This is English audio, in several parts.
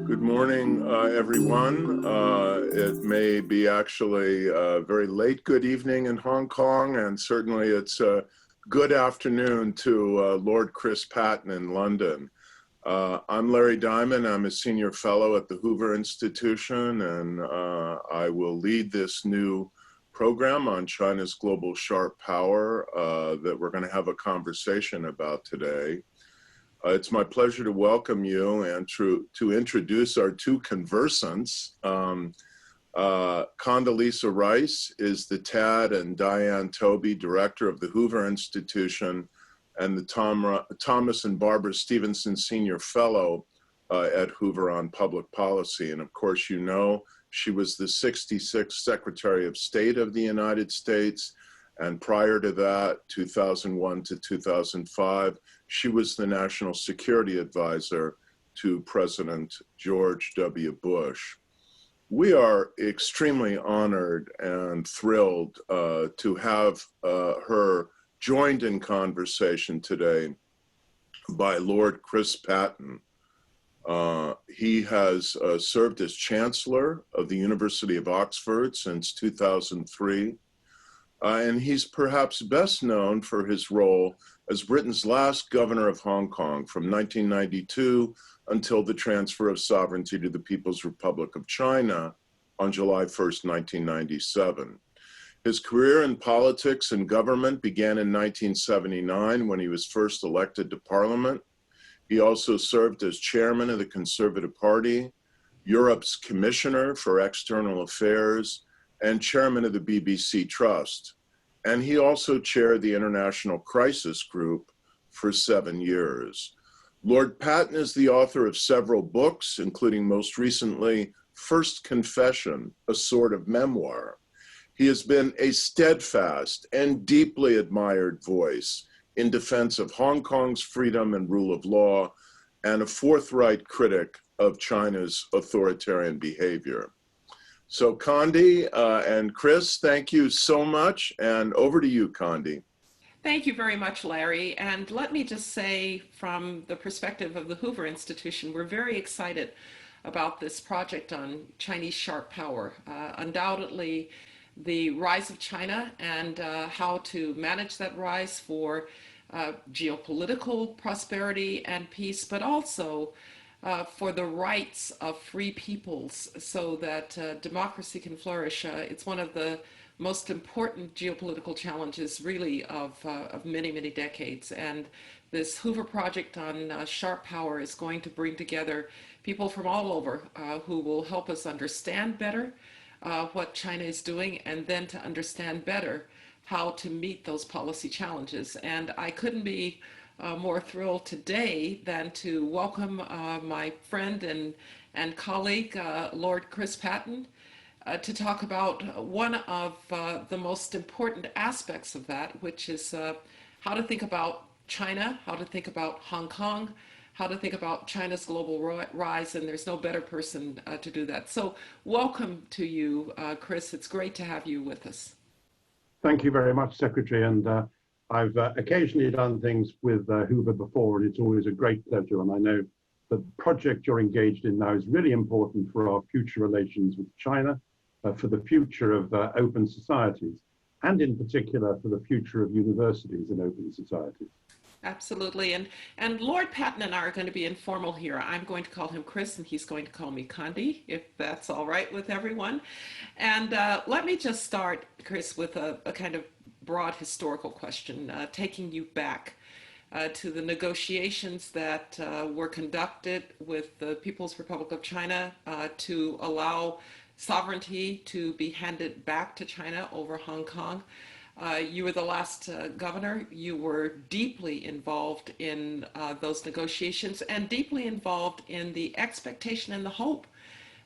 Good morning, everyone. It may be actually a very late good evening in Hong Kong, and certainly it's a good afternoon to Lord Chris Patten in London. I'm Larry Diamond. I'm a senior fellow at the Hoover Institution, and I will lead this new program on China's global sharp power that we're going to have a conversation about today. It's my pleasure to welcome you and to introduce our two conversants. Condoleezza Rice is the Tad and Dianne Taube Director of the Hoover Institution and the Thomas and Barbara Stephenson Senior Fellow at Hoover on Public Policy. And of course, you know, she was the 66th Secretary of State of the United States. And prior to that, 2001 to 2005, she was the National Security Advisor to President George W. Bush. We are extremely honored and thrilled to have her joined in conversation today by Lord Chris Patten. He has served as Chancellor of the University of Oxford since 2003. And he's perhaps best known for his role as Britain's last governor of Hong Kong from 1992 until the transfer of sovereignty to the People's Republic of China on July 1st, 1997. His career in politics and government began in 1979 when he was first elected to Parliament. He also served as chairman of the Conservative Party, Europe's Commissioner for External Affairs, and chairman of the BBC Trust. And he also chaired the International Crisis Group for 7 years. Lord Patten is the author of several books, including most recently, First Confession, a sort of memoir. He has been a steadfast and deeply admired voice in defense of Hong Kong's freedom and rule of law, and a forthright critic of China's authoritarian behavior. So Condi and Chris, thank you so much, and over to you, Condi. Thank you very much, Larry. And let me just say, from the perspective of the Hoover Institution, we're very excited about this project on Chinese sharp power. Undoubtedly, the rise of China and how to manage that rise for geopolitical prosperity and peace, but also for the rights of free peoples so that democracy can flourish. It's one of the most important geopolitical challenges really of many, many decades. And this Hoover project on sharp power is going to bring together people from all over who will help us understand better what China is doing, and then to understand better how to meet those policy challenges. And I couldn't be more thrilled today than to welcome my friend and colleague, Lord Chris Patten, to talk about one of the most important aspects of that, which is how to think about China, how to think about Hong Kong, how to think about China's global rise, and there's no better person to do that. So welcome to you, Chris. It's great to have you with us. Thank you very much, Secretary. And I've occasionally done things with Hoover before, and it's always a great pleasure. And I know the project you're engaged in now is really important for our future relations with China, for the future of open societies, and in particular for the future of universities and open societies. Absolutely. And Lord Patten and I are going to be informal here. I'm going to call him Chris, and he's going to call me Condi, if that's all right with everyone. And let me just start, Chris, with a kind of broad historical question, taking you back to the negotiations that were conducted with the People's Republic of China to allow sovereignty to be handed back to China over Hong Kong. You were the last governor. You were deeply involved in those negotiations and deeply involved in the expectation and the hope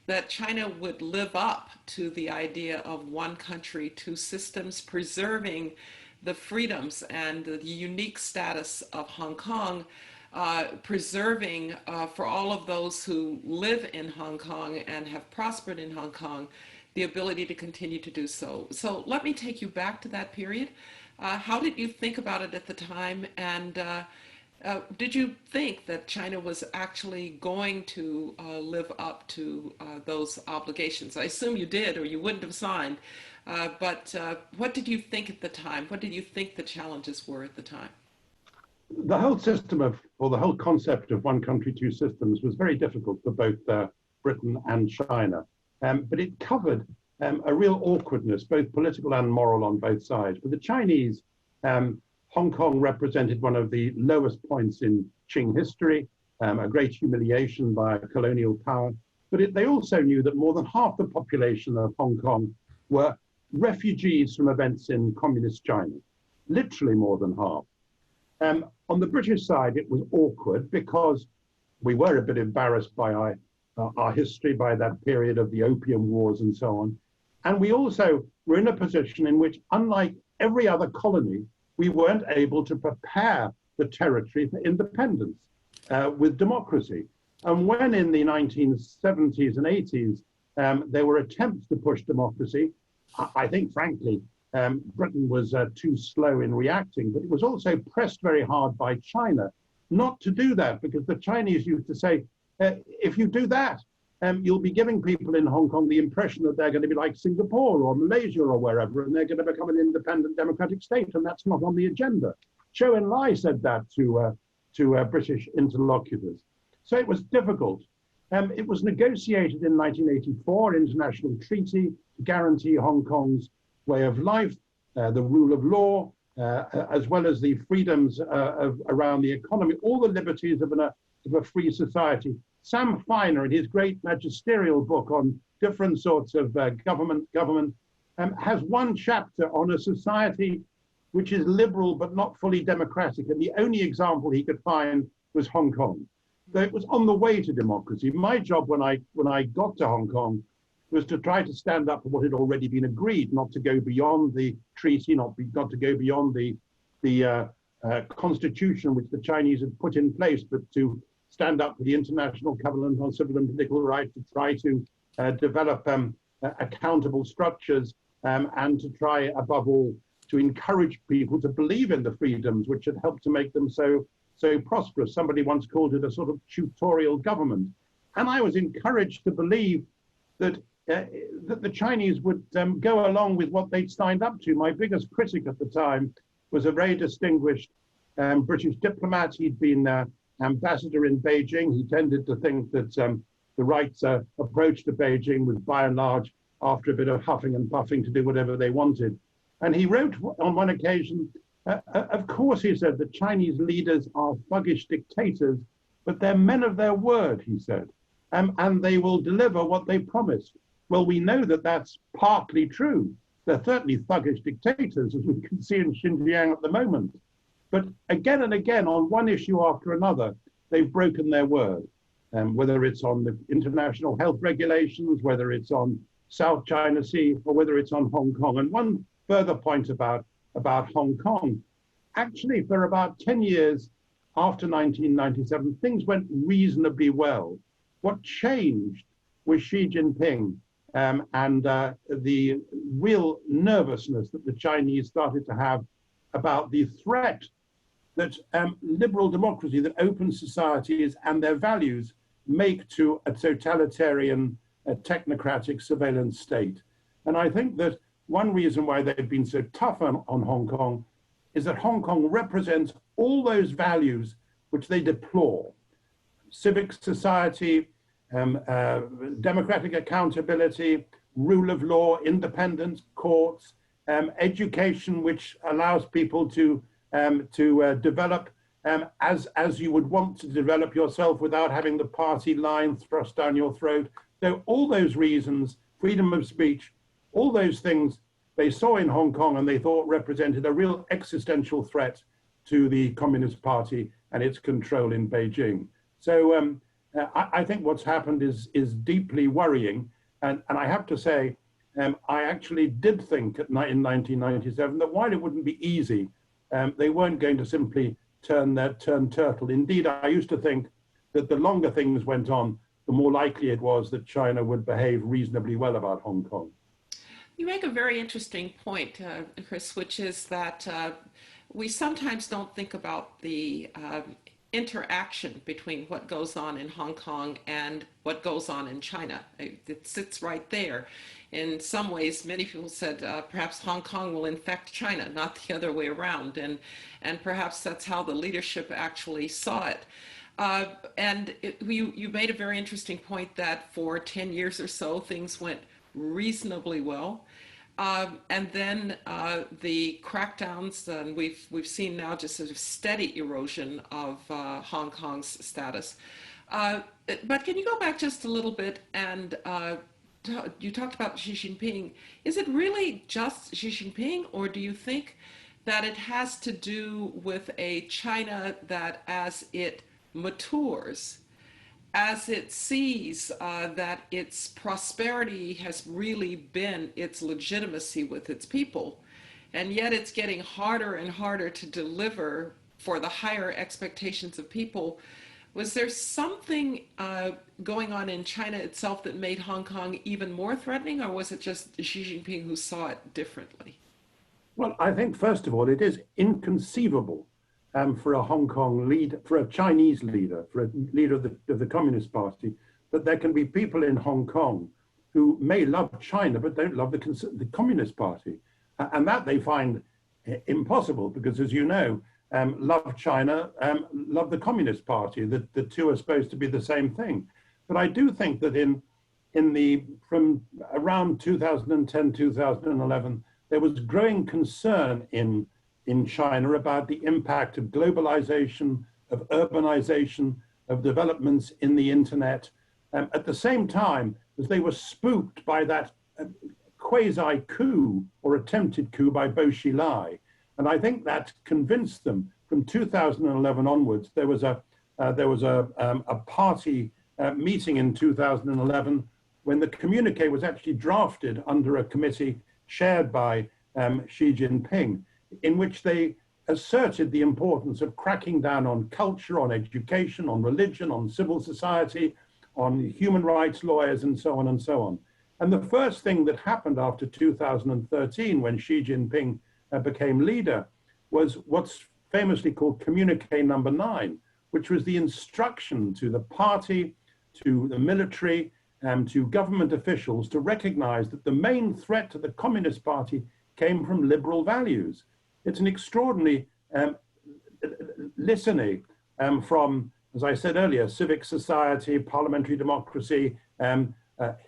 that China would live up to the idea of one country, two systems, preserving the freedoms and the unique status of Hong Kong, preserving for all of those who live in Hong Kong and have prospered in Hong Kong, the ability to continue to do so. So let me take you back to that period. How did you think about it at the time? And Did you think that China was actually going to live up to those obligations? I assume you did, or you wouldn't have signed. But what did you think at the time? What did you think the challenges were at the time? The whole system of, or the whole concept of one country, two systems was very difficult for both Britain and China. But it covered a real awkwardness, both political and moral on both sides. For the Chinese, Hong Kong represented one of the lowest points in Qing history, a great humiliation by colonial power. But they also knew that more than half the population of Hong Kong were refugees from events in communist China, literally more than half. On the British side, it was awkward because we were a bit embarrassed by our history, by that period of the Opium Wars and so on. And we also were in a position in which, unlike every other colony, we weren't able to prepare the territory for independence with democracy. And when in the 1970s and 80s, there were attempts to push democracy, I think, frankly, Britain was too slow in reacting, but it was also pressed very hard by China not to do that, because the Chinese used to say, if you do that, you'll be giving people in Hong Kong the impression that they're going to be like Singapore or Malaysia or wherever, and they're going to become an independent democratic state, and that's not on the agenda. Zhou Enlai said that to British interlocutors. So it was difficult. It was negotiated in 1984, international treaty to guarantee Hong Kong's way of life, the rule of law, as well as the freedoms around the economy, all the liberties of a free society. Sam Feiner, in his great magisterial book on different sorts of government, has one chapter on a society which is liberal but not fully democratic. And the only example he could find was Hong Kong. So it was on the way to democracy. My job when I got to Hong Kong was to try to stand up for what had already been agreed, not to go beyond the treaty, not to go beyond the constitution which the Chinese had put in place, but to stand up for the International Covenant on Civil and Political Rights, to try to develop accountable structures, and to try, above all, to encourage people to believe in the freedoms which had helped to make them so prosperous. Somebody once called it a sort of tutorial government. And I was encouraged to believe that that the Chinese would go along with what they'd signed up to. My biggest critic at the time was a very distinguished British diplomat. He'd been ambassador in Beijing. He tended to think that the right approach to Beijing was by and large, after a bit of huffing and puffing, to do whatever they wanted. And he wrote on one occasion, of course, he said, the Chinese leaders are thuggish dictators, but they're men of their word, he said, and they will deliver what they promised. Well, we know that that's partly true. They're certainly thuggish dictators, as we can see in Xinjiang at the moment. But again and again, on one issue after another, they've broken their word, whether it's on the international health regulations, whether it's on South China Sea, or whether it's on Hong Kong. And one further point about Hong Kong, actually for about 10 years after 1997, things went reasonably well. What changed was Xi Jinping and the real nervousness that the Chinese started to have about the threat that liberal democracy, that open societies and their values make to a totalitarian, technocratic surveillance state. And I think that one reason why they've been so tough on Hong Kong is that Hong Kong represents all those values which they deplore: civic society, democratic accountability, rule of law, independent courts, education which allows people to develop as you would want to develop yourself without having the party line thrust down your throat. So all those reasons, freedom of speech, all those things they saw in Hong Kong and they thought represented a real existential threat to the Communist Party and its control in Beijing. So I think what's happened is deeply worrying. And I have to say, I actually did think in 1997 that while it wouldn't be easy, they weren't going to simply turn turtle. Indeed, I used to think that the longer things went on, the more likely it was that China would behave reasonably well about Hong Kong. You make a very interesting point, Chris, which is that we sometimes don't think about the interaction between what goes on in Hong Kong and what goes on in China. It sits right there. In some ways, many people said perhaps Hong Kong will infect China, not the other way around. And perhaps that's how the leadership actually saw it. You made a very interesting point that for 10 years or so, things went reasonably well. And then the crackdowns, and we've seen now just sort of steady erosion of Hong Kong's status. But can you go back just a little bit and you talked about Xi Jinping. Is it really just Xi Jinping, or do you think that it has to do with a China that as it matures, as it sees that its prosperity has really been its legitimacy with its people, and yet it's getting harder and harder to deliver for the higher expectations of people? Was there something going on in China itself that made Hong Kong even more threatening, or was it just Xi Jinping who saw it differently? Well, I think, first of all, it is inconceivable for a Hong Kong leader, for a Chinese leader, for a leader of the Communist Party, that there can be people in Hong Kong who may love China but don't love the Communist Party. And that they find impossible because, as you know, love China, love the Communist Party. The two are supposed to be the same thing. But I do think that from around 2010, 2011, there was growing concern in China about the impact of globalization, of urbanization, of developments in the internet. At the same time as they were spooked by that quasi-coup or attempted coup by Bo Xilai. And I think that convinced them. From 2011 onwards, there was a party meeting in 2011 when the communique was actually drafted under a committee chaired by Xi Jinping, in which they asserted the importance of cracking down on culture, on education, on religion, on civil society, on human rights lawyers, and so on and so on. And the first thing that happened after 2013, when Xi Jinping became leader, was what's famously called Communique Number 9, which was the instruction to the party, to the military, and to government officials to recognize that the main threat to the Communist Party came from liberal values. It's an extraordinary litany from, as I said earlier, civic society, parliamentary democracy,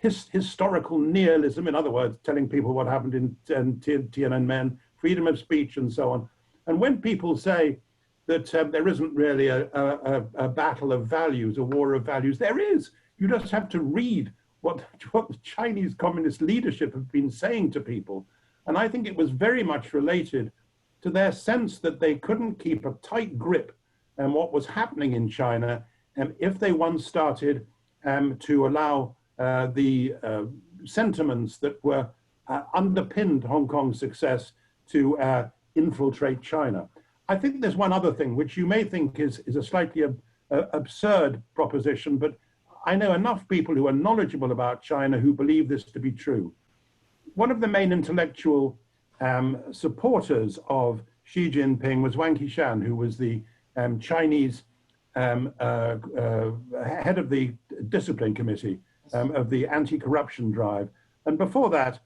historical nihilism, in other words, telling people what happened in Tiananmen, freedom of speech, and so on. And when people say that there isn't really a battle of values, a war of values, there is. You just have to read what the Chinese communist leadership have been saying to people. And I think it was very much related to their sense that they couldn't keep a tight grip on what was happening in China if they once started to allow the sentiments that were underpinned Hong Kong's success to infiltrate China. I think there's one other thing which you may think is a slightly absurd proposition, but I know enough people who are knowledgeable about China who believe this to be true. One of the main intellectual supporters of Xi Jinping was Wang Qishan, who was the Chinese head of the discipline committee of the anti-corruption drive. And before that,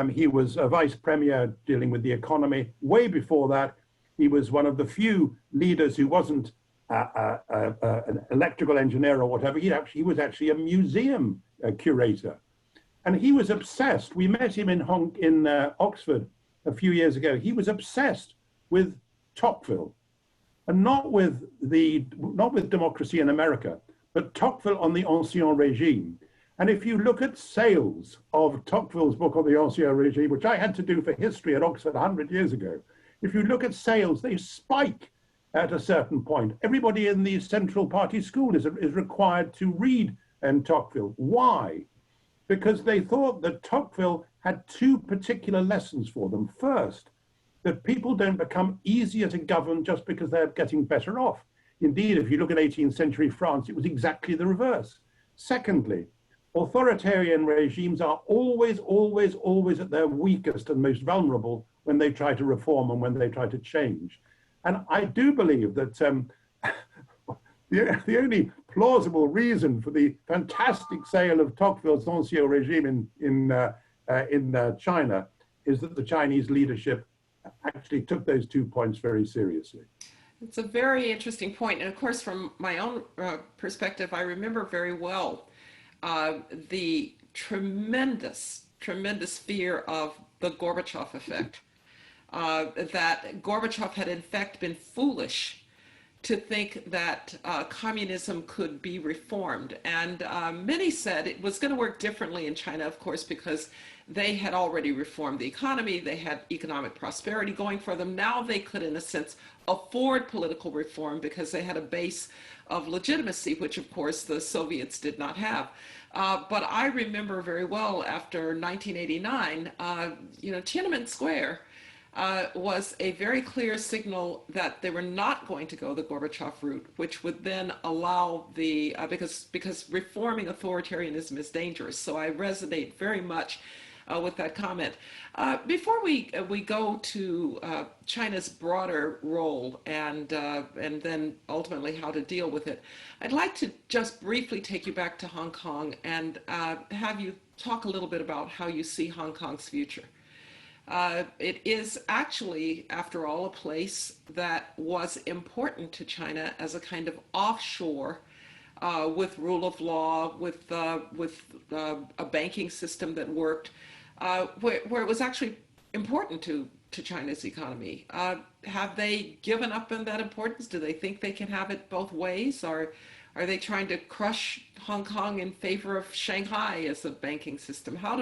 he was a vice premier dealing with the economy. Way before that, he was one of the few leaders who wasn't an electrical engineer or whatever. He was actually a museum curator. And he was obsessed. We met him in Oxford a few years ago. He was obsessed with Tocqueville, and not with democracy in America, but Tocqueville on the Ancien Régime. And if you look at sales of Tocqueville's book on the Ancien Régime, which I had to do for history at Oxford 100 years ago, if you look at sales, they spike at a certain point. Everybody in the Central Party school is required to read Tocqueville. Why? Because they thought that Tocqueville had two particular lessons for them. First, that people don't become easier to govern just because they're getting better off. Indeed, if you look at 18th century France, it was exactly the reverse. Secondly, authoritarian regimes are always, always, always at their weakest and most vulnerable when they try to reform and when they try to change. And I do believe that the only plausible reason for the fantastic sale of Tocqueville's Ancien Regime in China is that the Chinese leadership actually took those 2 points very seriously. It's a very interesting point. And of course, from my own perspective, I remember very well the tremendous fear of the Gorbachev effect, that Gorbachev had in fact been foolish to think that communism could be reformed. And many said it was going to work differently in China, of course, because they had already reformed the economy. They had economic prosperity going for them. Now they could, in a sense, afford political reform because they had a base of legitimacy, which, of course, the Soviets did not have. But I remember very well after 1989, Tiananmen Square was a very clear signal that they were not going to go the Gorbachev route, which would then allow the, because reforming authoritarianism is dangerous. So I resonate very much with that comment. Before we go to China's broader role and then ultimately how to deal with it, I'd like to just briefly take you back to Hong Kong and have you talk a little bit about how you see Hong Kong's future. It is actually, after all, a place that was important to China as a kind of offshore with rule of law, with a banking system that worked, where it was actually important to China's economy. Have they given up on that importance? Do they think they can have it both ways? Or are they trying to crush Hong Kong in favor of Shanghai as a banking system? How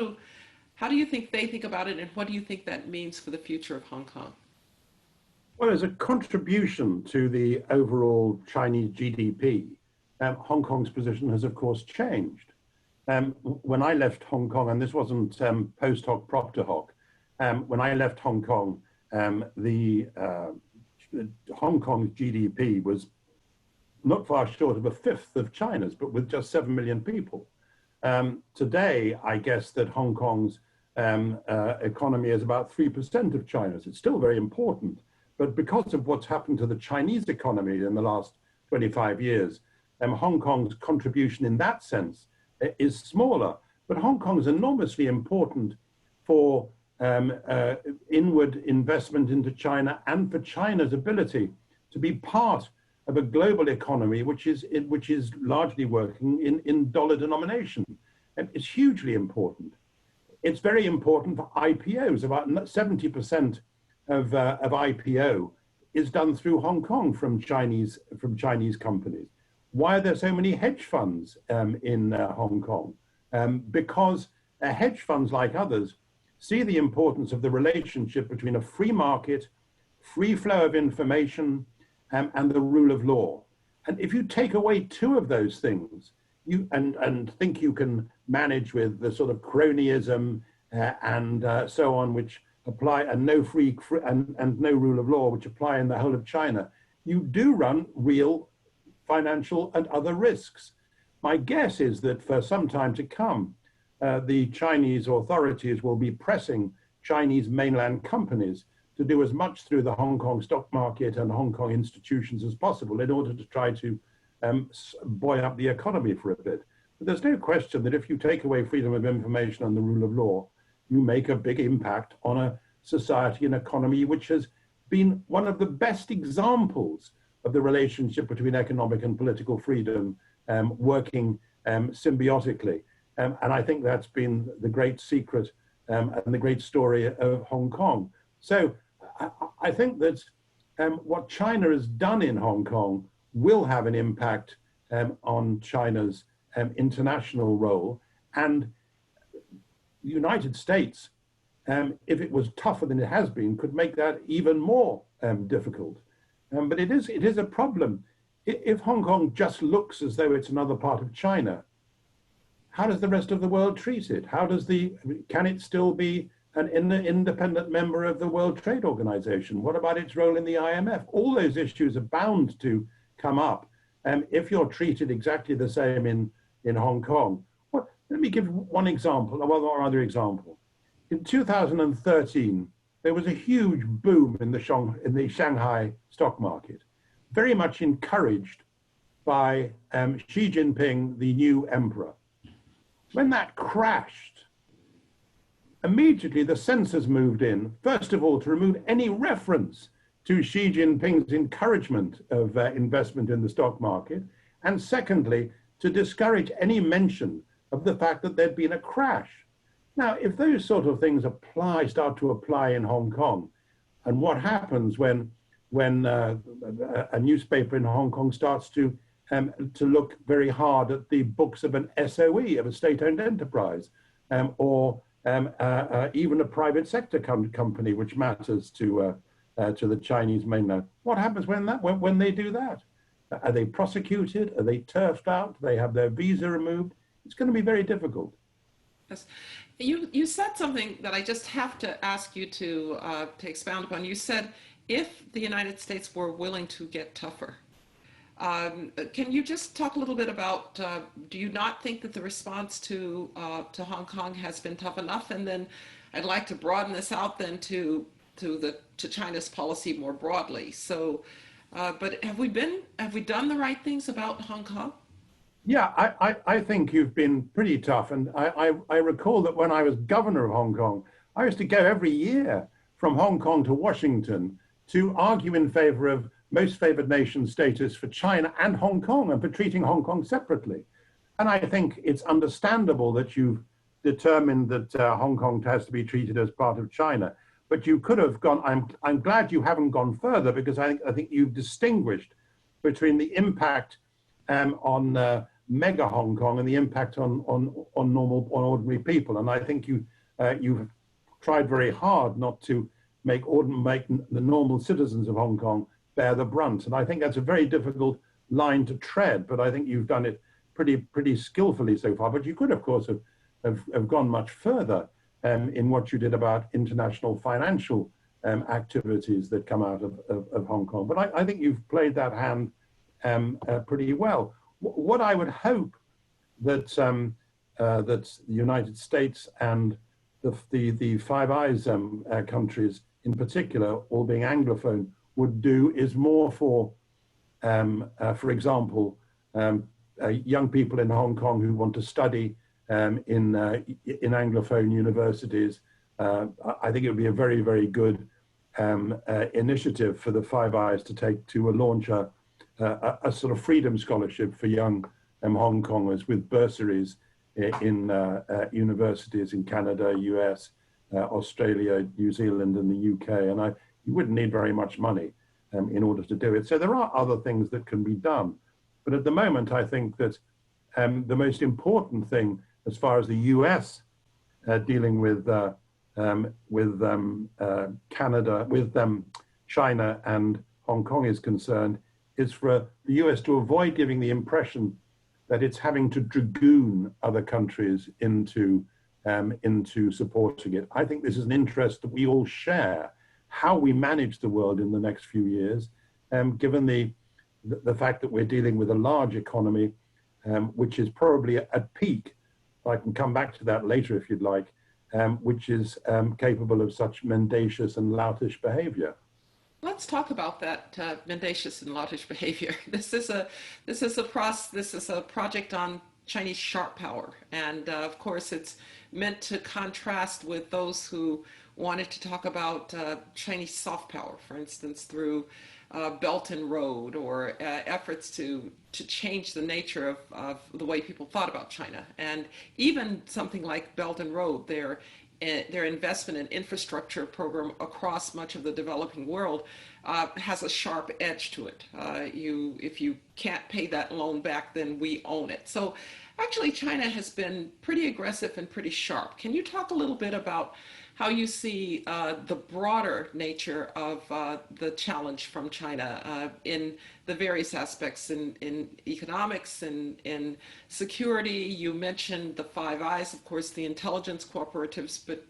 do you think they think about it, and what do you think that means for the future of Hong Kong? Well, as a contribution to the overall Chinese GDP, Hong Kong's position has, of course, changed. When I left Hong Kong, and this wasn't post hoc propter hoc, when I left Hong Kong, Hong Kong's GDP was not far short of a fifth of China's, but with just 7 million people. Today, I guess that Hong Kong's economy is about 3% of China's. It's still very important, but because of what's happened to the Chinese economy in the last 25 years, Hong Kong's contribution in that sense is smaller. But Hong Kong is enormously important for inward investment into China and for China's ability to be part of a global economy which is largely working in dollar denomination. And it's hugely important. It's very important for IPOs. About 70% of IPO is done through Hong Kong from Chinese companies. Why are there so many hedge funds in Hong Kong? Because hedge funds, like others, see the importance of the relationship between a free market, free flow of information, and the rule of law. And if you take away two of those things, and think you can manage with the sort of cronyism and so on, which apply, and no and no rule of law, which apply in the whole of China, you do run real financial and other risks. My guess is that for some time to come, the Chinese authorities will be pressing Chinese mainland companies to do as much through the Hong Kong stock market and Hong Kong institutions as possible in order to try to buoy up the economy for a bit. But there's no question that if you take away freedom of information and the rule of law, you make a big impact on a society and economy which has been one of the best examples of the relationship between economic and political freedom working symbiotically. And I think that's been the great secret and the great story of Hong Kong. So I think that what China has done in Hong Kong will have an impact on China's international role. And the United States, if it was tougher than it has been, could make that even more difficult. But it is a problem. If Hong Kong just looks as though it's another part of China, how does the rest of the world treat it? Can it still be an independent member of the World Trade Organization? What about its role in the IMF? All those issues are bound to come up if you're treated exactly the same in Hong Kong. Well, let me give one example, one other example. In 2013, there was a huge boom in the Shanghai stock market, very much encouraged by Xi Jinping, the new emperor. When that crashed, immediately the censors moved in, first of all, to remove any reference to Xi Jinping's encouragement of investment in the stock market, and secondly, to discourage any mention of the fact that there'd been a crash. Now, if those sort of things start to apply in Hong Kong, and what happens when a newspaper in Hong Kong starts to look very hard at the books of an SOE, of a state-owned enterprise, or even a private sector company, which matters to the Chinese mainland. What happens when they do that? Are they prosecuted? Are they turfed out? Do they have their visa removed? It's going to be very difficult. Yes. You said something that I just have to ask you to expound upon. You said if the United States were willing to get tougher. Can you just talk a little bit about, do you not think that the response to Hong Kong has been tough enough? And then I'd like to broaden this out then to China's policy more broadly. So, but have we done the right things about Hong Kong? Yeah, I think you've been pretty tough. And I recall that when I was governor of Hong Kong, I used to go every year from Hong Kong to Washington to argue in favor of most favored nation status for China and Hong Kong, and for treating Hong Kong separately. And I think it's understandable that you've determined that Hong Kong has to be treated as part of China. But you could have gone, I'm glad you haven't gone further, because I think you've distinguished between the impact on mega Hong Kong and the impact on ordinary people. And I think you've tried very hard not to make the normal citizens of Hong Kong bear the brunt. And I think that's a very difficult line to tread, but I think you've done it pretty skillfully so far. But you could, of course, have gone much further in what you did about international financial activities that come out of Hong Kong. But I think you've played that hand pretty well. What I would hope that that the United States and the Five Eyes countries in particular, all being Anglophone, would do is more for example, young people in Hong Kong who want to study in Anglophone universities. I think it would be a very, very good initiative for the Five Eyes to launch a sort of freedom scholarship for young Hong Kongers with bursaries in universities in Canada, US, Australia, New Zealand, and the UK. And you wouldn't need very much money in order to do it. So there are other things that can be done. But at the moment, I think that the most important thing, as far as the US dealing with Canada, with China and Hong Kong is concerned, is for the US to avoid giving the impression that it's having to dragoon other countries into supporting it. I think this is an interest that we all share, how we manage the world in the next few years, given the fact that we're dealing with a large economy, which is probably at peak. I can come back to that later if you'd like, which is capable of such mendacious and loutish behavior. Let's talk about that mendacious and loutish behavior. This is a project on Chinese sharp power, and of course it's meant to contrast with those who wanted to talk about Chinese soft power, for instance, through Belt and Road, or efforts to change the nature of the way people thought about China. And even something like Belt and Road, their investment in infrastructure program across much of the developing world has a sharp edge to it. If you can't pay that loan back, then we own it. So actually, China has been pretty aggressive and pretty sharp. Can you talk a little bit about how you see the broader nature of the challenge from China in the various aspects in economics and in security? You mentioned the Five Eyes, of course, the intelligence cooperatives, but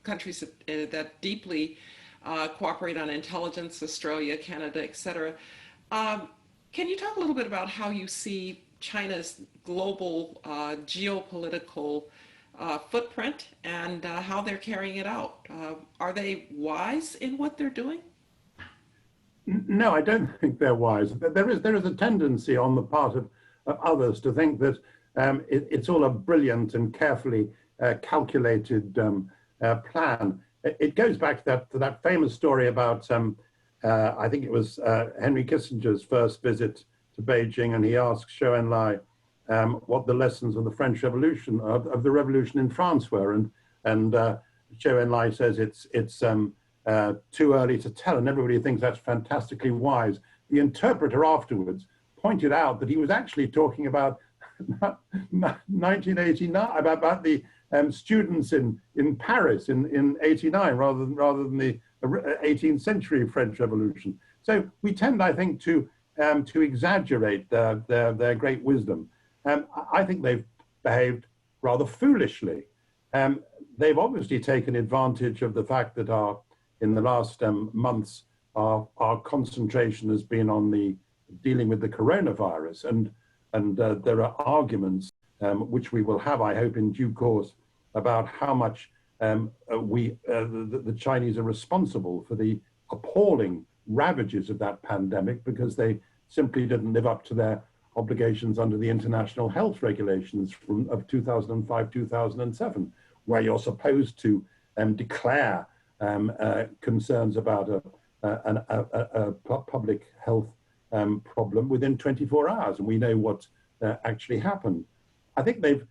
countries that deeply cooperate on intelligence, Australia, Canada, etc. Can you talk a little bit about how you see China's global geopolitical footprint and how they're carrying it out? Are they wise in what they're doing? No, I don't think they're wise. There is a tendency on the part of others to think that it's all a brilliant and carefully calculated plan. It goes back to that famous story about, I think it was Henry Kissinger's first visit to Beijing, and he asked Zhou Enlai what the lessons of the French Revolution, of the revolution in France were, and Zhou Enlai says it's too early to tell, and everybody thinks that's fantastically wise. The interpreter afterwards pointed out that he was actually talking about 1989, about the students in Paris in 89, rather than the 18th century French Revolution. So we tend, I think, to exaggerate their great wisdom. I think they've behaved rather foolishly. They've obviously taken advantage of the fact that in the last months, our concentration has been on dealing with the coronavirus, and there are arguments which we will have, I hope, in due course, about how much the Chinese are responsible for the appalling ravages of that pandemic, because they simply didn't live up to their obligations under the international health regulations of 2005, 2007, where you're supposed to declare concerns about a public health problem within 24 hours, and we know what actually happened. I think they've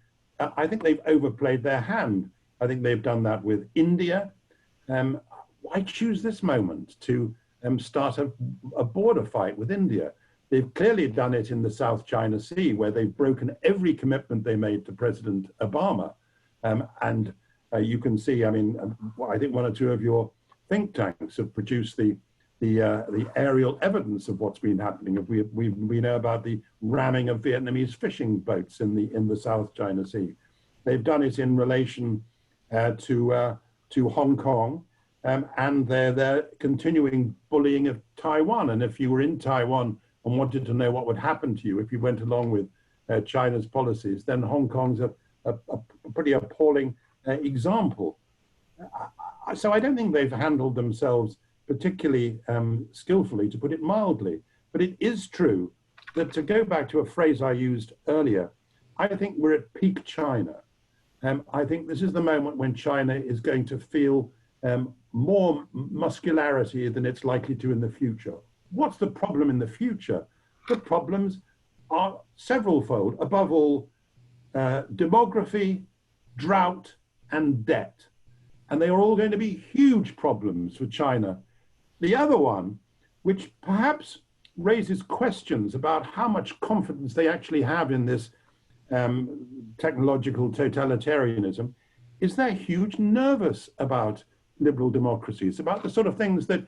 overplayed their hand. I think they've done that with India. Why choose this moment to start a border fight with India? They've clearly done it in the South China Sea, where they've broken every commitment they made to President Obama. And you can see, I mean, I think one or two of your think tanks have produced the aerial evidence of what's been happening. We know about the ramming of Vietnamese fishing boats in the South China Sea. They've done it in relation to Hong Kong, and their continuing bullying of Taiwan. And if you were in Taiwan and wanted to know what would happen to you if you went along with China's policies, then Hong Kong's a pretty appalling example. So I don't think they've handled themselves particularly skillfully, to put it mildly. But it is true that, to go back to a phrase I used earlier, I think we're at peak China. I think this is the moment when China is going to feel more muscularity than it's likely to in the future. What's the problem in the future? The problems are severalfold. Above all, demography, drought, and debt. And they are all going to be huge problems for China. The other one, which perhaps raises questions about how much confidence they actually have in this technological totalitarianism, is they're huge nervous about liberal democracies, about the sort of things that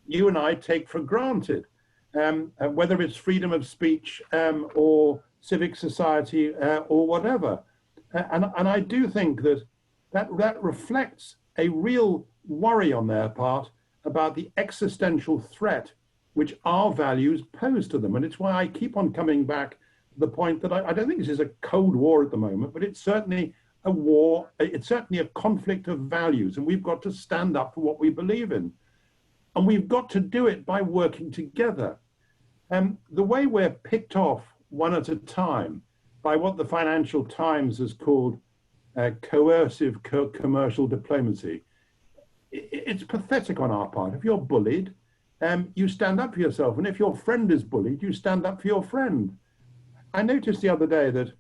you and I take for granted, whether it's freedom of speech or civic society or whatever. And I do think that reflects a real worry on their part about the existential threat which our values pose to them. And it's why I keep on coming back to the point that I don't think this is a Cold War at the moment, but it's certainly a war, it's certainly a conflict of values, and we've got to stand up for what we believe in. And we've got to do it by working together. The way we're picked off one at a time by what the Financial Times has called coercive commercial diplomacy, it's pathetic on our part. If you're bullied, you stand up for yourself. And if your friend is bullied, you stand up for your friend. I noticed the other day that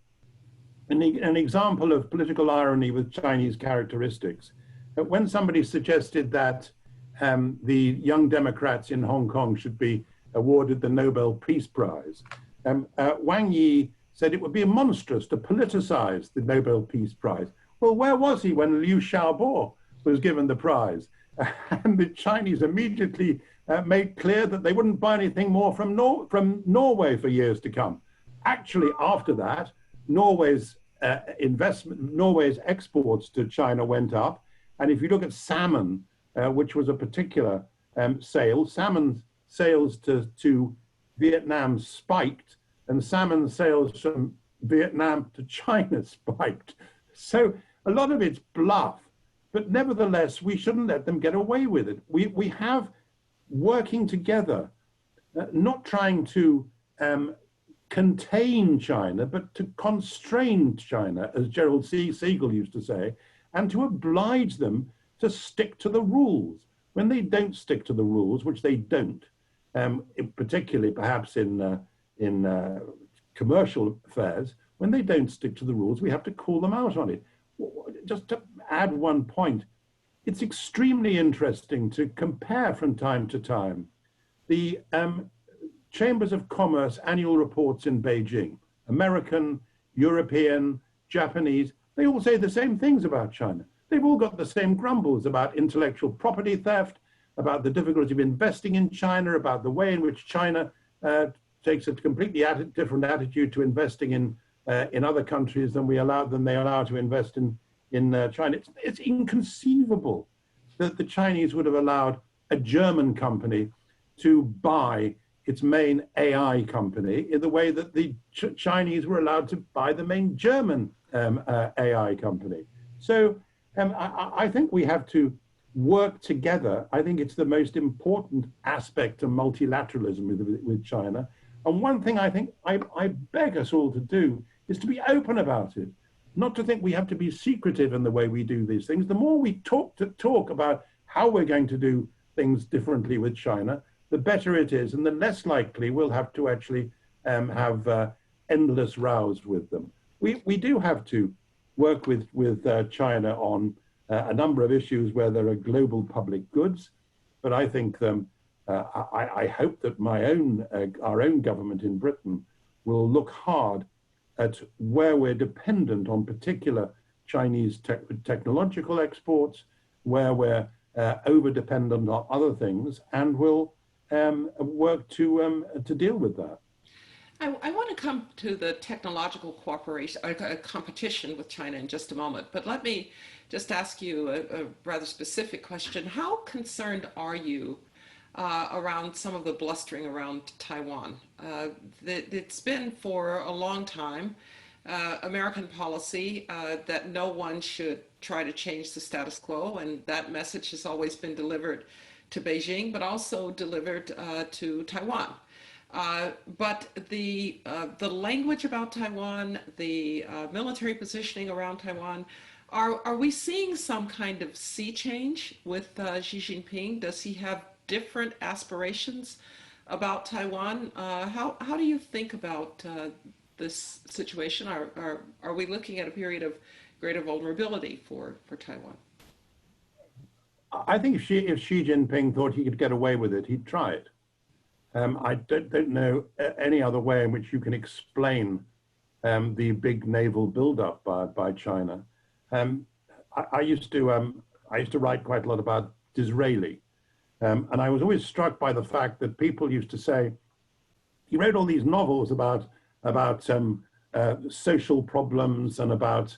an example of political irony with Chinese characteristics, that when somebody suggested that the young Democrats in Hong Kong should be awarded the Nobel Peace Prize, Wang Yi said it would be monstrous to politicize the Nobel Peace Prize. Well, where was he when Liu Xiaobo was given the prize? And the Chinese immediately made clear that they wouldn't buy anything more from Norway for years to come. Actually, after that, Norway's exports to China went up. And if you look at salmon, which was a particular sale, salmon sales to Vietnam spiked, and salmon sales from Vietnam to China spiked. So a lot of it's bluff, but nevertheless, we shouldn't let them get away with it. We have working together, not trying to contain China, but to constrain China, as Gerald Siegel used to say, and to oblige them to stick to the rules. When they don't stick to the rules, which they don't, particularly perhaps in commercial affairs, when they don't stick to the rules, we have to call them out on it. Just to add one point, it's extremely interesting to compare from time to time the Chambers of Commerce annual reports in Beijing. American, European, Japanese, they all say the same things about China. They've all got the same grumbles about intellectual property theft, about the difficulty of investing in China, about the way in which China takes a completely different attitude to investing in other countries than they allow to invest in China. It's inconceivable that the Chinese would have allowed a German company to buy its main AI company in the way that the Chinese were allowed to buy the main German AI company. So I think we have to work together. I think it's the most important aspect of multilateralism with China. And one thing I think I beg us all to do is to be open about it, not to think we have to be secretive in the way we do these things. The more we talk about how we're going to do things differently with China, the better it is, and the less likely we'll have to actually have endless rows with them. We do have to work with China on a number of issues where there are global public goods, but I think I hope that our own government in Britain will look hard at where we're dependent on particular Chinese technological exports, where we're over-dependent on other things, and will work to deal with that. I want to come to the technological cooperation, competition with China in just a moment, but let me just ask you a rather specific question. How concerned are you around some of the blustering around Taiwan? It's been for a long time American policy that no one should try to change the status quo, and that message has always been delivered to Beijing, but also delivered to Taiwan. But the language about Taiwan, the military positioning around Taiwan, are we seeing some kind of sea change with Xi Jinping? Does he have different aspirations about Taiwan? How do you think about this situation? Are we looking at a period of greater vulnerability for Taiwan? I think if Xi Jinping thought he could get away with it, he'd try it. I don't know any other way in which you can explain the big naval buildup by China. I used to write quite a lot about Disraeli, and I was always struck by the fact that people used to say he wrote all these novels about social problems and about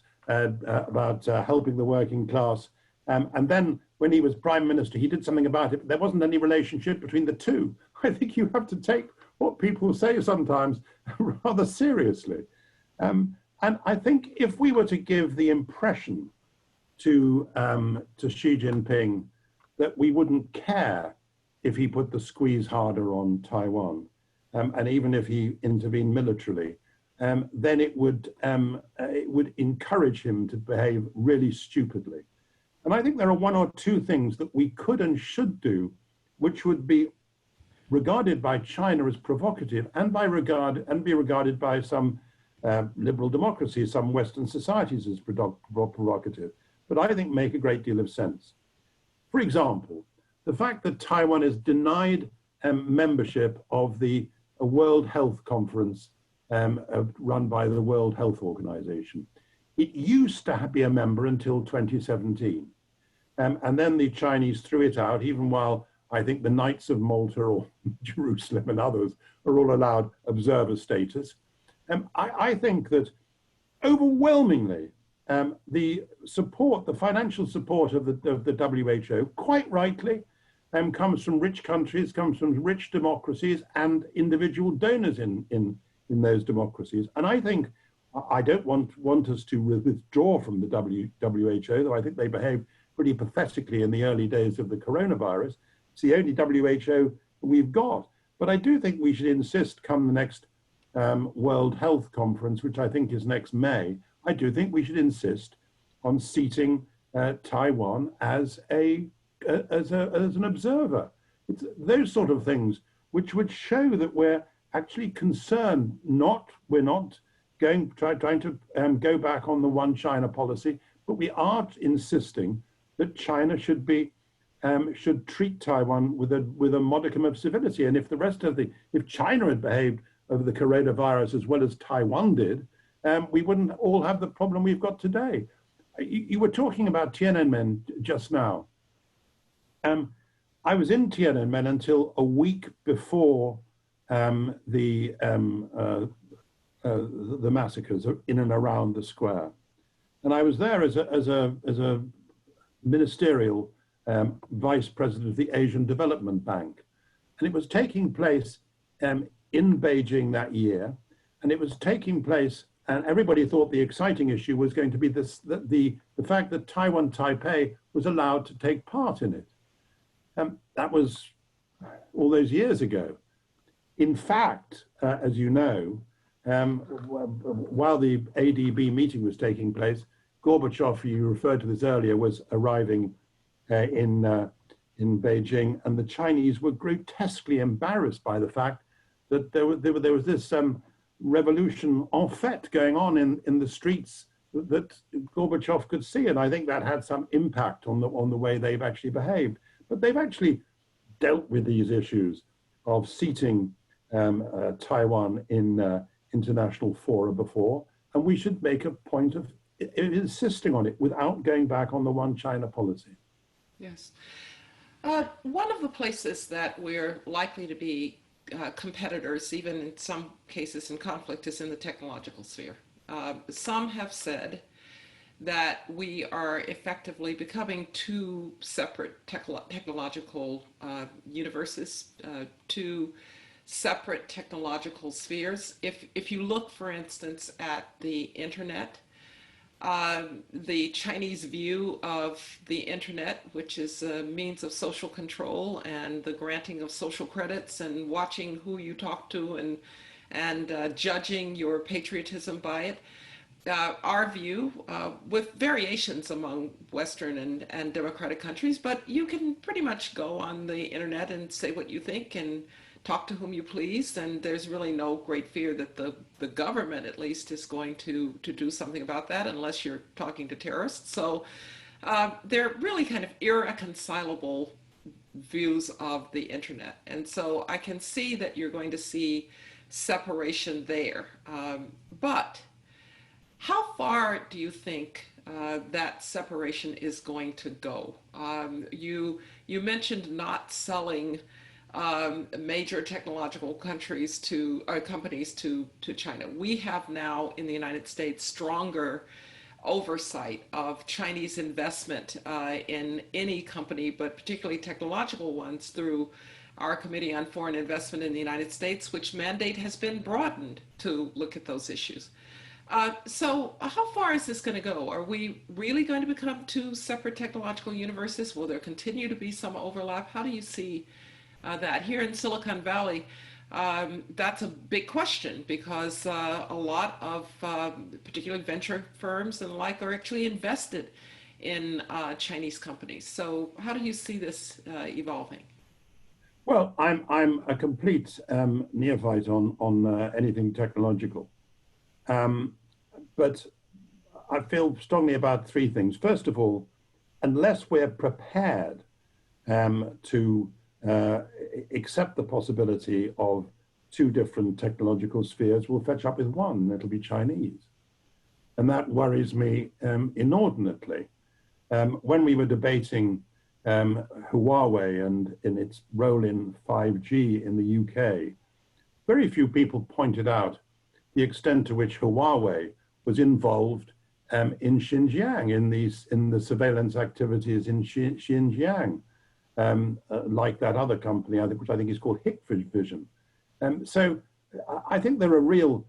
helping the working class, and then when he was prime minister, he did something about it. There wasn't any relationship between the two. I think you have to take what people say sometimes rather seriously. And I think if we were to give the impression to Xi Jinping that we wouldn't care if he put the squeeze harder on Taiwan, and even if he intervened militarily, then it would encourage him to behave really stupidly. And I think there are one or two things that we could and should do, which would be regarded by China as provocative and be regarded by some liberal democracies, some Western societies as provocative, but I think make a great deal of sense. For example, the fact that Taiwan is denied membership of the World Health Conference run by the World Health Organization. It used to be a member until 2017. And then the Chinese threw it out, even while I think the Knights of Malta or Jerusalem and others are all allowed observer status. I think that overwhelmingly, the financial support of the WHO, quite rightly, comes from rich countries, comes from rich democracies and individual donors in those democracies. And I think, I don't want us to withdraw from the WHO, though I think they behaved pretty pathetically in the early days of the coronavirus. It's the only WHO we've got. But I do think we should insist, come the next World Health Conference, which I think is next May, I do think we should insist on seating Taiwan as an observer. It's those sort of things which would show that we're actually concerned. We're not trying to go back on the one China policy, but we are insisting that China should treat Taiwan with a modicum of civility. And if China had behaved over the coronavirus as well as Taiwan did, we wouldn't all have the problem we've got today. You were talking about Tiananmen just now. I was in Tiananmen until a week before the massacres in and around the square, and I was there as a ministerial vice president of the Asian Development Bank, and it was taking place in Beijing that year, and it was taking place. And everybody thought the exciting issue was going to be the fact that Taiwan Taipei was allowed to take part in it. That was all those years ago. In fact, as you know, while the ADB meeting was taking place, Gorbachev, you referred to this earlier, was arriving in Beijing, and the Chinese were grotesquely embarrassed by the fact that there was this revolution en fait going on in the streets that Gorbachev could see, and I think that had some impact on the way they've actually behaved. But they've actually dealt with these issues of seating Taiwan in international fora before, and we should make a point of insisting on it without going back on the one China policy. Yes. One of the places that we're likely to be competitors, even in some cases in conflict, is in the technological sphere. Some have said that we are effectively becoming two separate technological universes, two separate technological spheres. If you look, for instance, at the internet, the Chinese view of the internet, which is a means of social control and the granting of social credits and watching who you talk to and judging your patriotism by it. Our view, with variations among Western and democratic countries, but you can pretty much go on the internet and say what you think and talk to whom you please, and there's really no great fear that the government, at least, is going to do something about that unless you're talking to terrorists. So they're really kind of irreconcilable views of the internet. And so I can see that you're going to see separation there. But how far do you think that separation is going to go? You mentioned not selling major technological countries companies to China. We have now in the United States stronger oversight of Chinese investment in any company, but particularly technological ones, through our Committee on Foreign Investment in the United States, which mandate has been broadened to look at those issues. So how far is this going to go? Are we really going to become two separate technological universes? Will there continue to be some overlap? How do you see that? Here in Silicon Valley, that's a big question, because a lot of particularly venture firms and the like are actually invested in Chinese companies. So how do you see this evolving? Well, I'm a complete neophyte on anything technological. But I feel strongly about three things. First of all, unless we're prepared to accept the possibility of two different technological spheres, we'll fetch up with one, and it'll be Chinese. And that worries me inordinately. When we were debating Huawei and in its role in 5G in the UK, very few people pointed out the extent to which Huawei was involved in Xinjiang, in the surveillance activities in Xinjiang, like that other company, which I think is called Hikvision. So I think there are real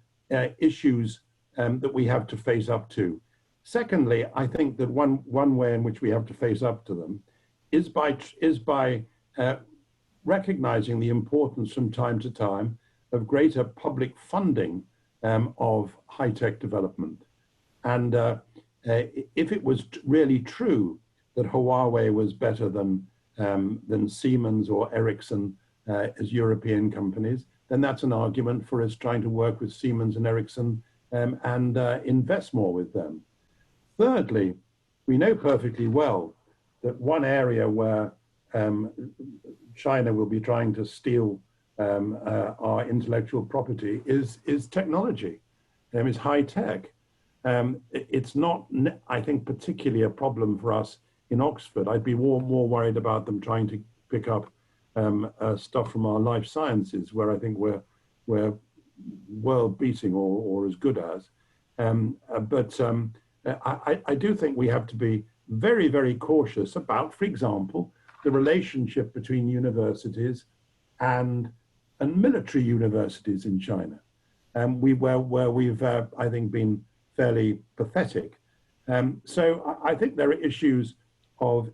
issues that we have to face up to. Secondly, I think that one way in which we have to face up to them is by recognizing the importance from time to time of greater public funding of high-tech development. And if it was really true that Huawei was better than Siemens or Ericsson as European companies, then that's an argument for us trying to work with Siemens and Ericsson and invest more with them. Thirdly, we know perfectly well that one area where China will be trying to steal our intellectual property is technology, is high tech. It's not, I think, particularly a problem for us in Oxford. I'd be more worried about them trying to pick up stuff from our life sciences, where I think we're world beating or as good as. I do think we have to be very, very cautious about, for example, the relationship between universities and military universities in China, where we've, I think, been fairly pathetic. So I think there are issues of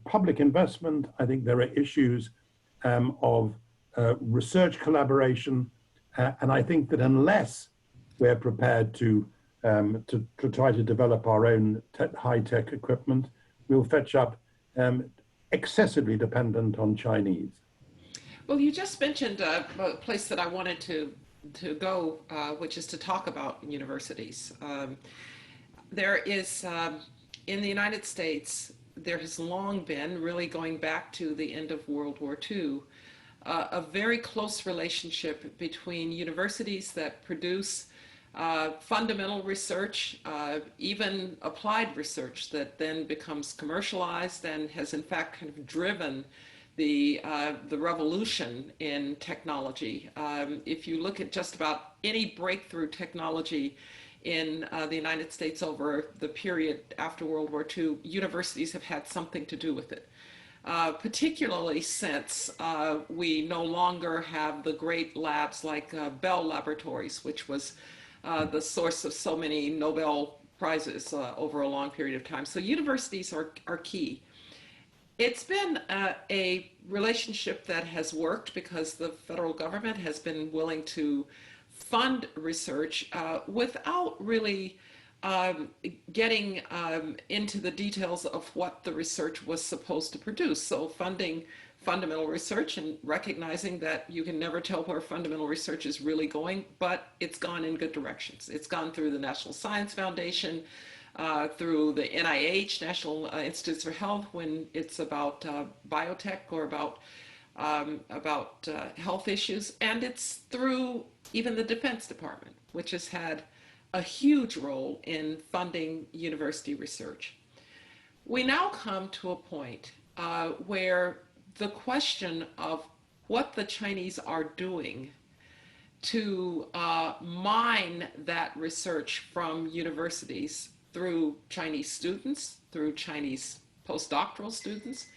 public investment. I think there are issues of research collaboration. And I think that unless we're prepared to try to develop our own high-tech equipment, we'll fetch up excessively dependent on Chinese. Well, you just mentioned a place that I wanted to go, which is to talk about universities. There is, in the United States, there has long been, really going back to the end of World War II, a very close relationship between universities that produce fundamental research, even applied research that then becomes commercialized and has in fact kind of driven the revolution in technology. If you look at just about any breakthrough technology in the United States over the period after World War II, universities have had something to do with it. Particularly since we no longer have the great labs like Bell Laboratories, which was the source of so many Nobel Prizes over a long period of time. So universities are key. It's been a relationship that has worked because the federal government has been willing to fund research without really getting into the details of what the research was supposed to produce. So funding fundamental research and recognizing that you can never tell where fundamental research is really going, but it's gone in good directions. It's gone through the National Science Foundation, through the NIH, National Institutes for Health, when it's about biotech or about health issues, and it's through even the Defense Department, which has had a huge role in funding university research. We now come to a point where the question of what the Chinese are doing to mine that research from universities through Chinese students, through Chinese postdoctoral students.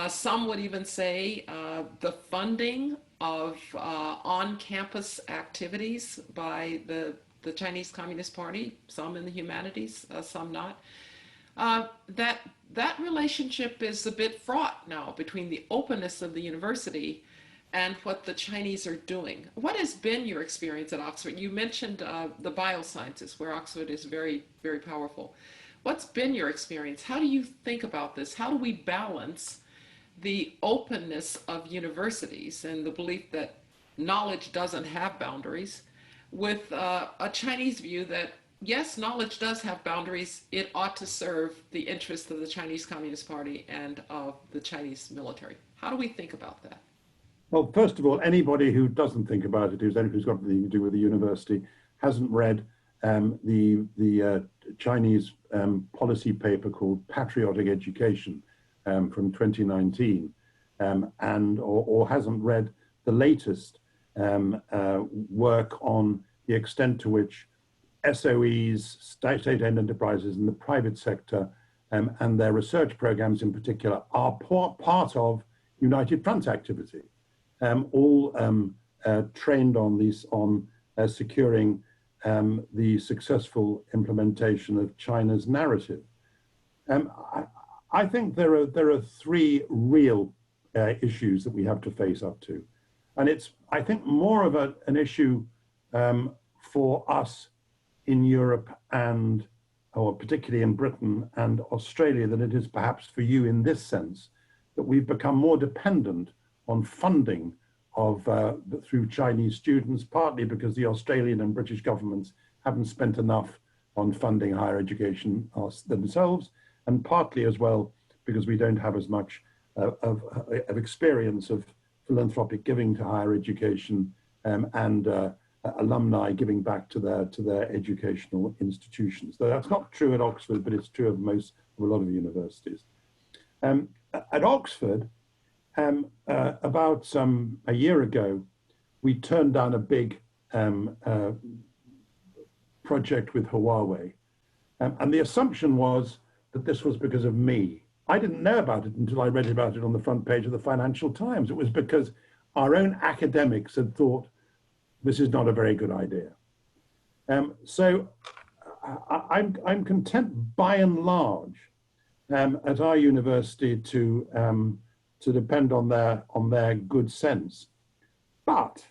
Some would even say the funding of on-campus activities by the Chinese Communist Party, some in the humanities, some not. That relationship is a bit fraught now between the openness of the university and what the Chinese are doing. What has been your experience at Oxford? You mentioned the biosciences, where Oxford is very, very powerful. What's been your experience? How do you think about this? How do we balance the openness of universities and the belief that knowledge doesn't have boundaries with a Chinese view that, yes, knowledge does have boundaries. It ought to serve the interests of the Chinese Communist Party and of the Chinese military. How do we think about that? Well, first of all, anybody who doesn't think about it, who's got anything to do with the university, hasn't read the Chinese policy paper called Patriotic Education from 2019, or hasn't read the latest work on the extent to which SOEs, state-owned enterprises in the private sector, and their research programs in particular, are part of United Front activity, all trained on securing the successful implementation of China's narrative. I think there are three real issues that we have to face up to. And it's, I think, more of an issue for us in Europe and, or particularly in Britain and Australia, than it is perhaps for you in this sense, that we've become more dependent on funding of through Chinese students, partly because the Australian and British governments haven't spent enough on funding higher education themselves, and partly as well because we don't have as much of experience of philanthropic giving to higher education and alumni giving back to their educational institutions. Though that's not true at Oxford, but it's true of a lot of universities. At Oxford, about a year ago, we turned down a big project with Huawei. And the assumption was that this was because of me. I didn't know about it until I read about it on the front page of the Financial Times. It was because our own academics had thought this is not a very good idea. So I'm content by and large at our university to depend on their good sense. But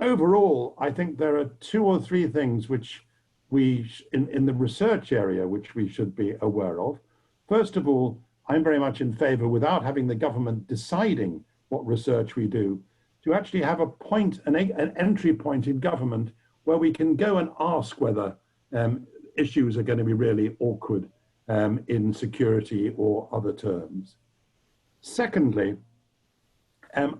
overall, I think there are 2 or 3 things which we, in the research area, which we should be aware of. First of all, I'm very much in favor, without having the government deciding what research we do, to actually have a point, an entry point in government where we can go and ask whether issues are going to be really awkward in security or other terms. Secondly,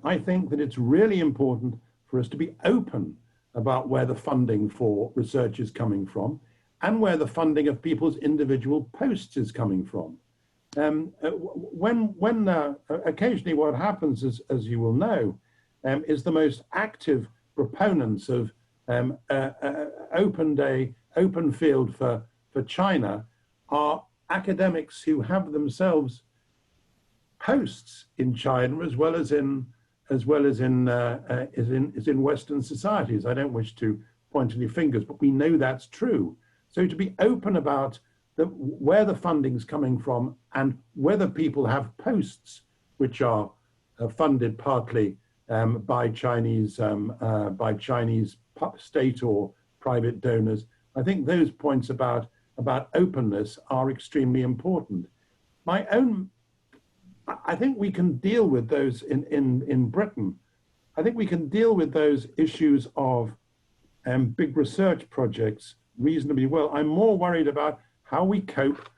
I think that it's really important for us to be open about where the funding for research is coming from and where the funding of people's individual posts is coming from. Occasionally what happens is, as you will know, is the most active proponents of open field for China are academics who have themselves posts in China as well as in Western societies. I don't wish to point any fingers, but we know that's true. So to be open about where the funding's coming from and whether people have posts which are funded partly by Chinese state or private donors, I think those points about openness are extremely important. I think we can deal with those in Britain. I think we can deal with those issues of big research projects reasonably well. I'm more worried about how we cope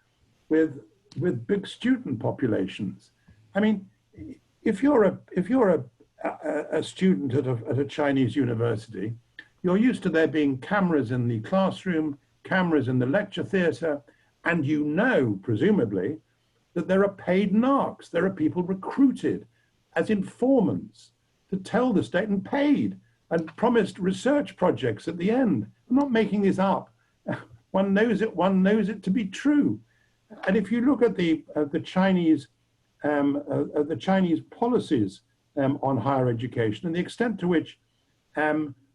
with big student populations. I mean, if you're a student at a Chinese university, you're used to there being cameras in the classroom, cameras in the lecture theatre, and you know, presumably, that there are paid narcs. There are people recruited as informants to tell the state and paid and promised research projects at the end. I'm not making this up. One knows it to be true. And if you look at the Chinese policies on higher education and the extent to which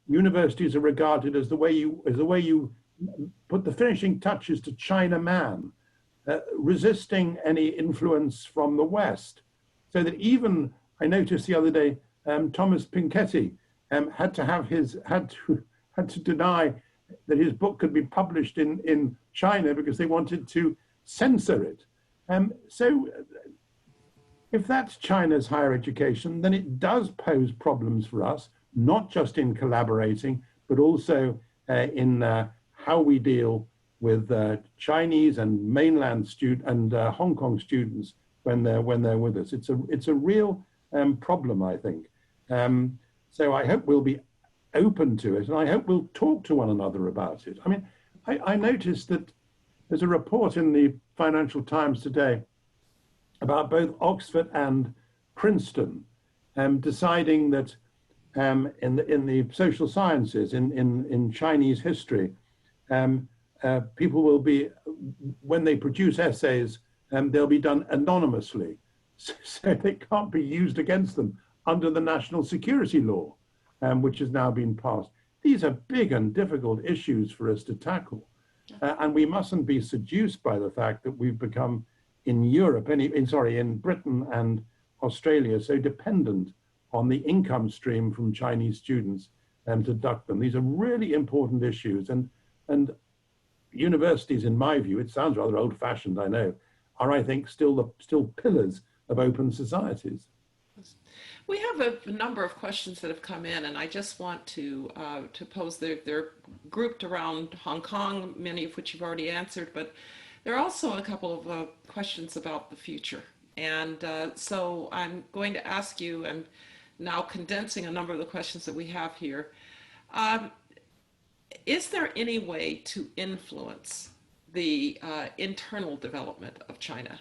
universities are regarded as the way you put the finishing touches to China Man, resisting any influence from the West, so that even I noticed the other day Thomas Piketty had to deny that his book could be published in China because they wanted to censor it. So if that's China's higher education, then it does pose problems for us, not just in collaborating, but also in how we deal with Chinese and mainland and Hong Kong students when they're with us. It's a real problem, I think. So I hope we'll be open to it, and I hope we'll talk to one another about it. I mean, I noticed that there's a report in the Financial Times today about both Oxford and Princeton deciding that in the social sciences, in Chinese history, people will be, when they produce essays, they'll be done anonymously, so they can't be used against them under the national security law, which has now been passed. These are big and difficult issues for us to tackle, and we mustn't be seduced by the fact that we've become in Europe, in Britain and Australia so dependent on the income stream from Chinese students to duck them? These are really important issues. And universities, in my view, it sounds rather old-fashioned, I know, are, I think, still pillars of open societies. We have a number of questions that have come in, and I just want to pose. They're grouped around Hong Kong, many of which you've already answered, but there are also a couple of questions about the future. And so I'm going to ask you, I'm now condensing a number of the questions that we have here. Is there any way to influence the internal development of China?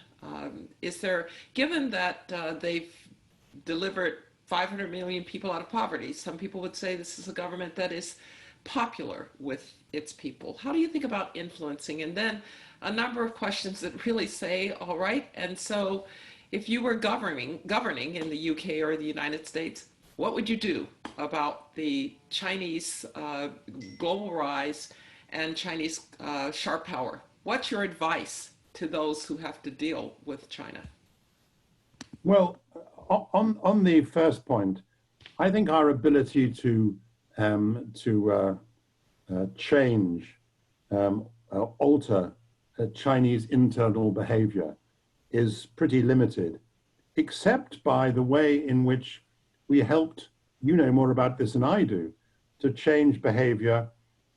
Is there, given that they've delivered 500 million people out of poverty, some people would say this is a government that is popular with its people. How do you think about influencing? And then a number of questions that really say, all right, and so if you were governing in the UK or the United States, what would you do about the Chinese global rise and Chinese sharp power? What's your advice to those who have to deal with China? Well, on the first point, I think our ability to change, alter Chinese internal behavior is pretty limited, except by the way in which we helped, you know more about this than I do, to change behavior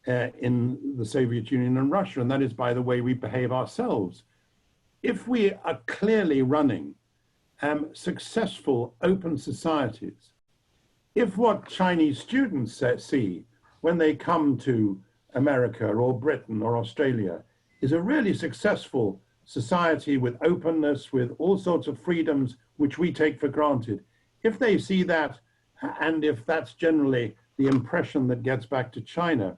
in the Soviet Union and Russia, and that is by the way we behave ourselves. If we are clearly running successful open societies, if what Chinese students see when they come to America or Britain or Australia is a really successful society with openness, with all sorts of freedoms which we take for granted, if they see that, and if that's generally the impression that gets back to China,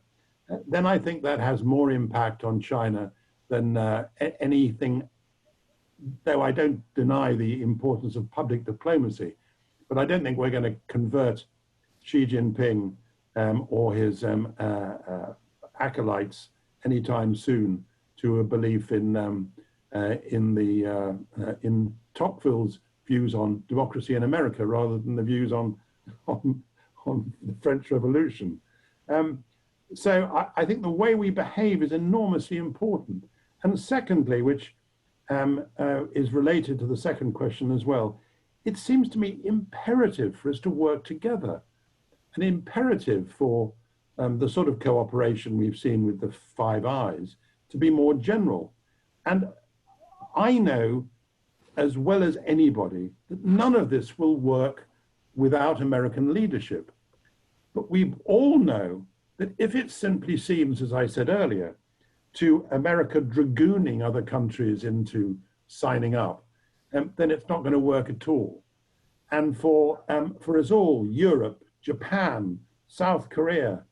then I think that has more impact on China than anything, though I don't deny the importance of public diplomacy. But I don't think we're going to convert Xi Jinping or his acolytes anytime soon to a belief in Tocqueville's views on democracy in America rather than the views on the French Revolution. So I think the way we behave is enormously important. And secondly, which is related to the second question as well, it seems to me imperative for us to work together, an imperative for the sort of cooperation we've seen with the Five Eyes to be more general. And I know as well as anybody that none of this will work without American leadership. But we all know that if it simply seems, as I said earlier, to America dragooning other countries into signing up, then it's not going to work at all. And for us all, Europe, Japan, South Korea,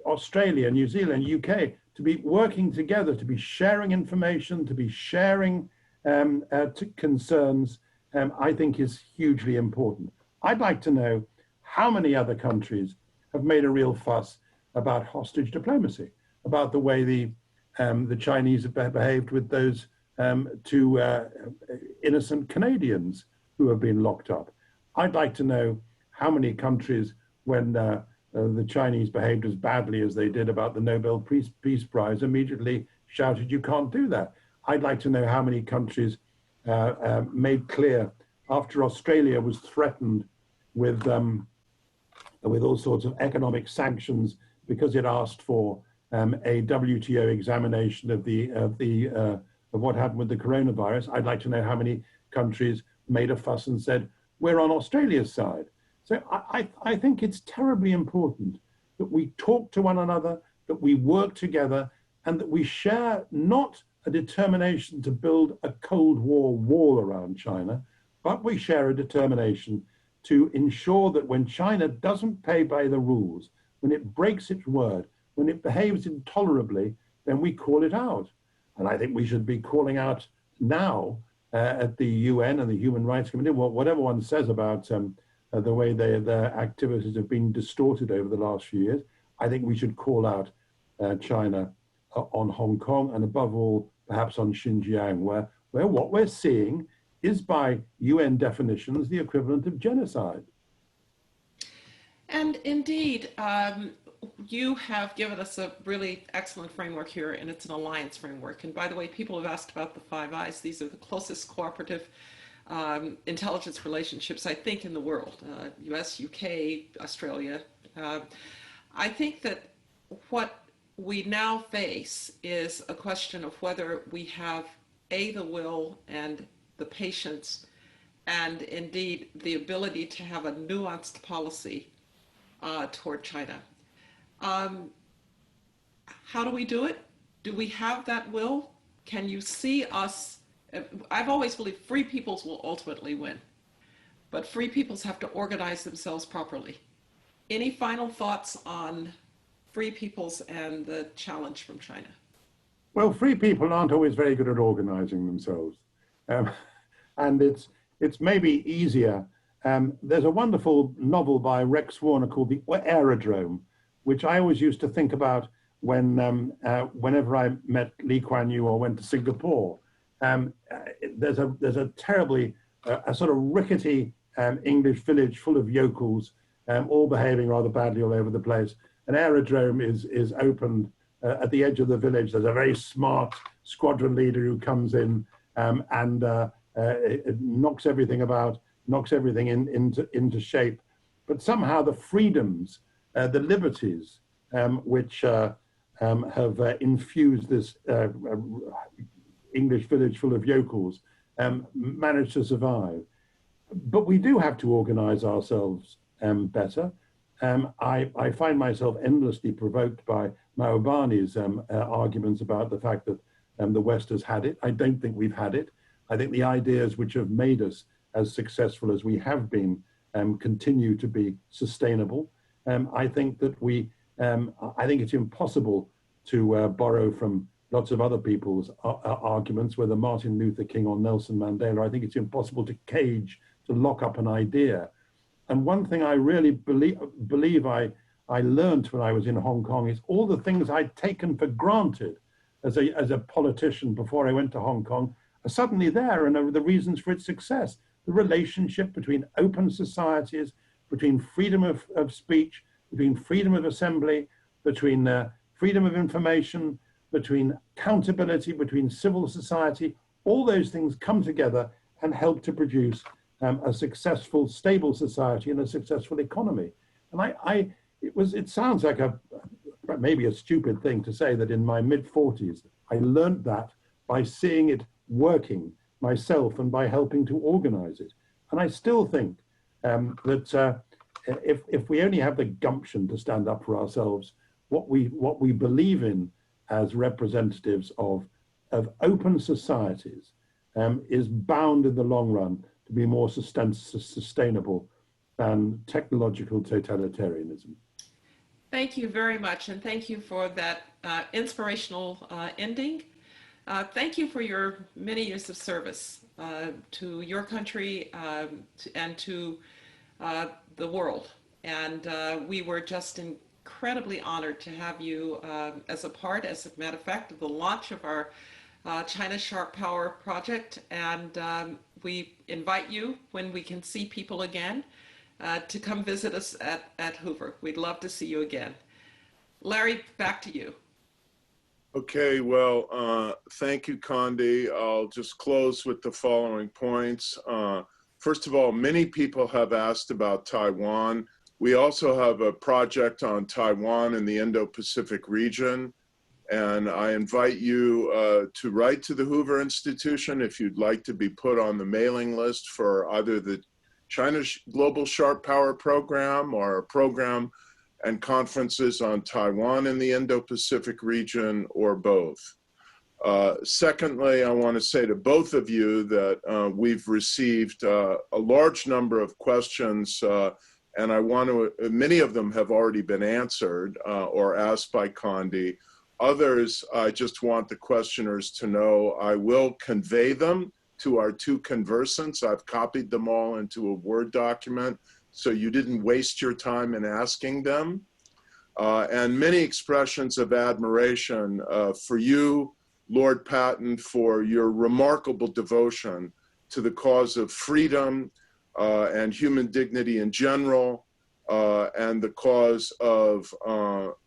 Australia, New Zealand, UK, to be working together, to be sharing information, to be sharing concerns, I think is hugely important. I'd like to know how many other countries have made a real fuss about hostage diplomacy, about the way the Chinese have behaved with those two innocent Canadians who have been locked up. I'd like to know how many countries, when the Chinese behaved as badly as they did about the Nobel Peace Prize, immediately shouted, "You can't do that." I'd like to know how many countries made clear after Australia was threatened with all sorts of economic sanctions because it asked for a WTO examination of what happened with the coronavirus. I'd like to know how many countries made a fuss and said, "We're on Australia's side." So I think it's terribly important that we talk to one another, that we work together, and that we share not a determination to build a Cold War wall around China, but we share a determination to ensure that when China doesn't play by the rules, when it breaks its word, when it behaves intolerably, then we call it out. And I think we should be calling out now at the UN and the Human Rights Committee, whatever one says about the way their activities have been distorted over the last few years. I think we should call out China on Hong Kong and above all, perhaps on Xinjiang, where what we're seeing is by UN definitions the equivalent of genocide. And indeed, you have given us a really excellent framework here, and it's an alliance framework. And by the way, people have asked about the Five Eyes. These are the closest cooperative intelligence relationships, I think, in the world, US, UK, Australia. I think that what we now face is a question of whether we have, A, the will and the patience, and indeed the ability to have a nuanced policy toward China. How do we do it? Do we have that will? Can you see us? I've always believed free peoples will ultimately win, but free peoples have to organize themselves properly. Any final thoughts on free peoples and the challenge from China? Well, free people aren't always very good at organizing themselves. And it's maybe easier. There's a wonderful novel by Rex Warner called The Aerodrome, which I always used to think about when, whenever I met Lee Kuan Yew or went to Singapore. There's a terribly, a sort of rickety English village full of yokels, all behaving rather badly all over the place. An aerodrome is opened at the edge of the village. There's a very smart squadron leader who comes in and it knocks everything about, knocks everything into shape. But somehow the freedoms, the liberties, which have infused this English village full of yokels, managed to survive. But we do have to organize ourselves better. I find myself endlessly provoked by Mahbubani's arguments about the fact that the West has had it. I don't think we've had it. I think the ideas which have made us as successful as we have been continue to be sustainable. I think that I think it's impossible to borrow from lots of other people's arguments, whether Martin Luther King or Nelson Mandela. I think it's impossible to cage, to lock up an idea. And one thing I really believe I learned when I was in Hong Kong is all the things I'd taken for granted as a politician before I went to Hong Kong are suddenly there and are the reasons for its success. The relationship between open societies, between freedom of speech, between freedom of assembly, between freedom of information, between accountability, between civil society, all those things come together and help to produce a successful, stable society and a successful economy. And it sounds like maybe a stupid thing to say that in my mid-40s, I learned that by seeing it working myself and by helping to organize it. And I still think that if we only have the gumption to stand up for ourselves, what we believe in as representatives of open societies is bound in the long run to be more sustainable than technological totalitarianism. Thank you very much, and thank you for that inspirational ending. Thank you for your many years of service to your country and to the world. And we were just incredibly honored to have you as a matter of fact, of the launch of our China Sharp Power project. And we invite you, when we can see people again, to come visit us at Hoover. We'd love to see you again. Larry, back to you. Okay, well, thank you, Condi. I'll just close with the following points. First of all, many people have asked about Taiwan. We also have a project on Taiwan in the Indo-Pacific region. And I invite you to write to the Hoover Institution if you'd like to be put on the mailing list for either the China Global Sharp Power Program or a program and conferences on Taiwan in the Indo-Pacific region, or both. Secondly, I want to say to both of you that we've received a large number of questions, and I want to, many of them have already been answered or asked by Condi. Others, I just want the questioners to know I will convey them to our two conversants. I've copied them all into a Word document, so you didn't waste your time in asking them. And many expressions of admiration for you, Lord Patten, for your remarkable devotion to the cause of freedom and human dignity in general, and the cause of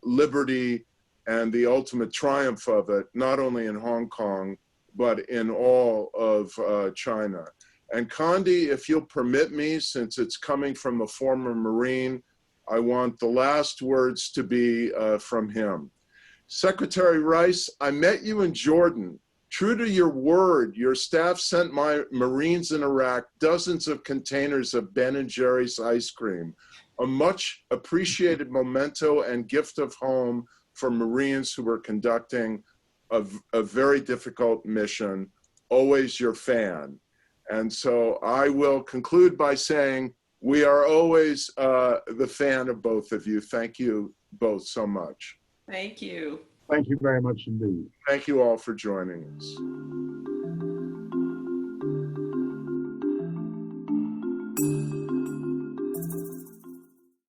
liberty and the ultimate triumph of it, not only in Hong Kong, but in all of China. And Condi, if you'll permit me, since it's coming from a former Marine, I want the last words to be from him. Secretary Rice, I met you in Jordan. True to your word, your staff sent my Marines in Iraq dozens of containers of Ben & Jerry's ice cream, a much appreciated memento and gift of home for Marines who were conducting a very difficult mission. Always your fan. And so I will conclude by saying we are always the fan of both of you. Thank you both so much. Thank you. Thank you very much indeed. Thank you all for joining us.